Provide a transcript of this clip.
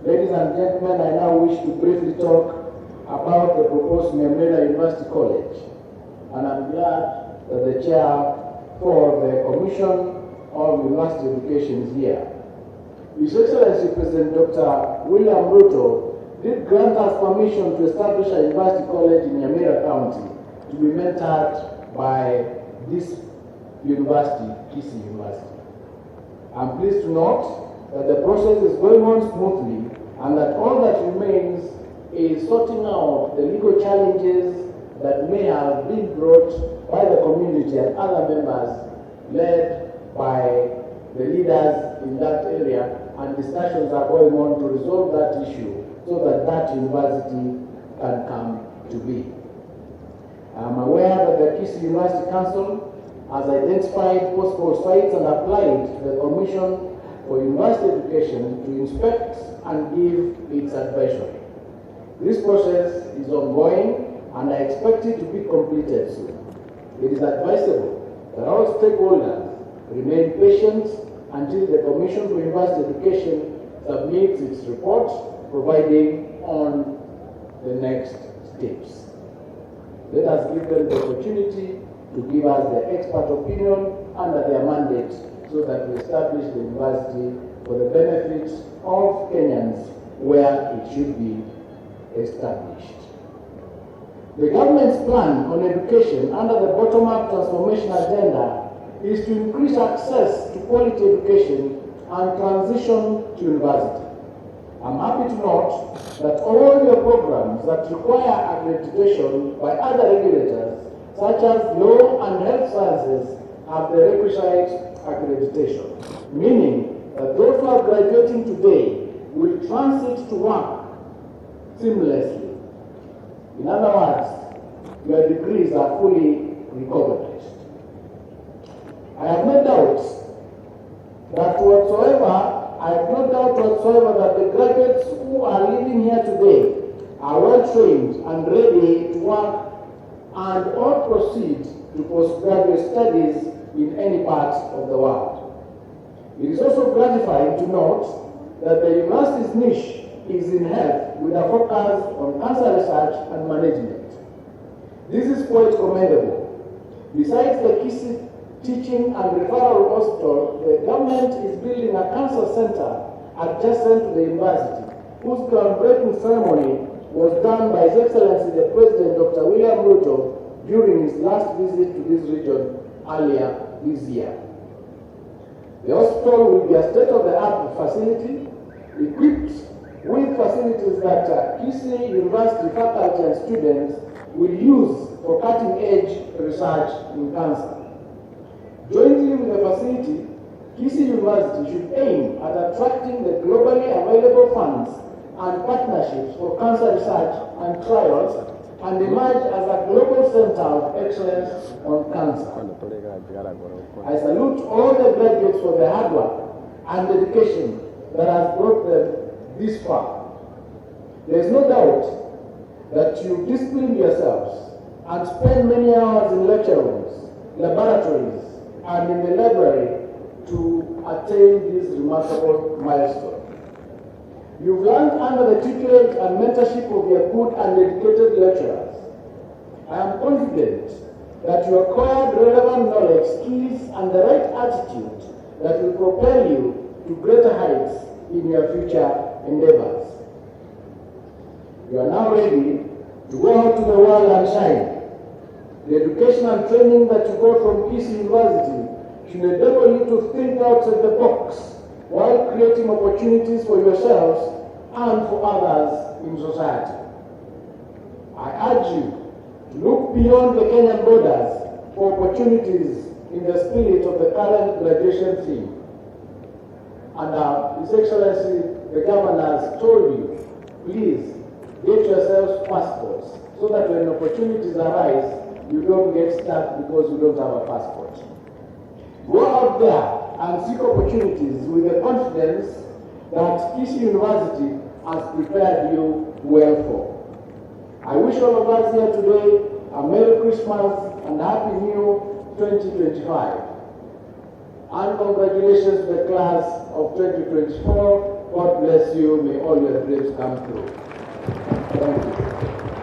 Ladies and gentlemen, I now wish to briefly talk about the proposed Nyamira University College. And I'm glad that the chair for the Commission on University Education is here. His Excellency President Dr. William Ruto did grant us permission to establish a university college in Nyamira County to be mentored by this university, Kisii University. I'm pleased to note that the process is going on smoothly and that all that remains is sorting out the legal challenges that may have been brought by the community and other members led by the leaders in that area, and discussions are going on to resolve that issue so that that university can come to be. I'm aware that the Kisii University Council has identified possible sites and applied to the Commission for University Education to inspect and give its advisory. This process is ongoing and I expect it to be completed soon. It is advisable that all stakeholders remain patient until the Commission for University Education submits its report, providing on the next steps. Let us give them the opportunity to give us their expert opinion under their mandate so that we establish the university for the benefit of Kenyans where it should be established. The government's plan on education under the bottom-up transformation agenda is to increase access to quality education and transition to university. I'm happy to note that all your programs that require accreditation by other regulators, such as law and health sciences, have the requisite accreditation, meaning that those who are graduating today will transit to work seamlessly. In other words, your degrees are fully recognized. I have no doubt that the graduates who are living here today are well trained and ready to work and or proceed to postgraduate studies in any part of the world. It is also gratifying to note that the university's niche is in health with a focus on cancer research and management. This is quite commendable. Besides the Kisii Teaching and Referral Hospital, the government is building a cancer center adjacent to the university, whose groundbreaking ceremony was done by His Excellency the President Dr. William Ruto during his last visit to this region earlier this year. The hospital will be a state-of-the-art facility equipped with facilities that Kisii University faculty and students will use for cutting-edge research in cancer. Jointly with the facility, Kisii University should aim at attracting the globally available funds and partnerships for cancer research and trials and emerge as a global center of excellence on cancer. I salute all the graduates for their hard work and dedication that has brought them this far. There is no doubt that you disciplined yourselves and spent many hours in lecture rooms, laboratories, and in the library to attain this remarkable milestone. You've learned under the tutelage and mentorship of your good and dedicated lecturers. I am confident that you acquired relevant knowledge, skills, and the right attitude that will propel you to greater heights in your future endeavors. You are now ready to go out to the world and shine. The education and training that you got from Kisii University should enable you to think outside the box while creating opportunities for yourselves and for others in society. I urge you to look beyond the Kenyan borders for opportunities in the spirit of the current graduation theme. And His Excellency the Governor has told you, please get yourselves passports so that when opportunities arise, you don't get stuck because you don't have a passport. Go out there and seek opportunities with the confidence that Kisii University has prepared you well for. I wish all of us here today a Merry Christmas and Happy New 2025. And congratulations to the class of 2024 God bless you. May all your dreams come true.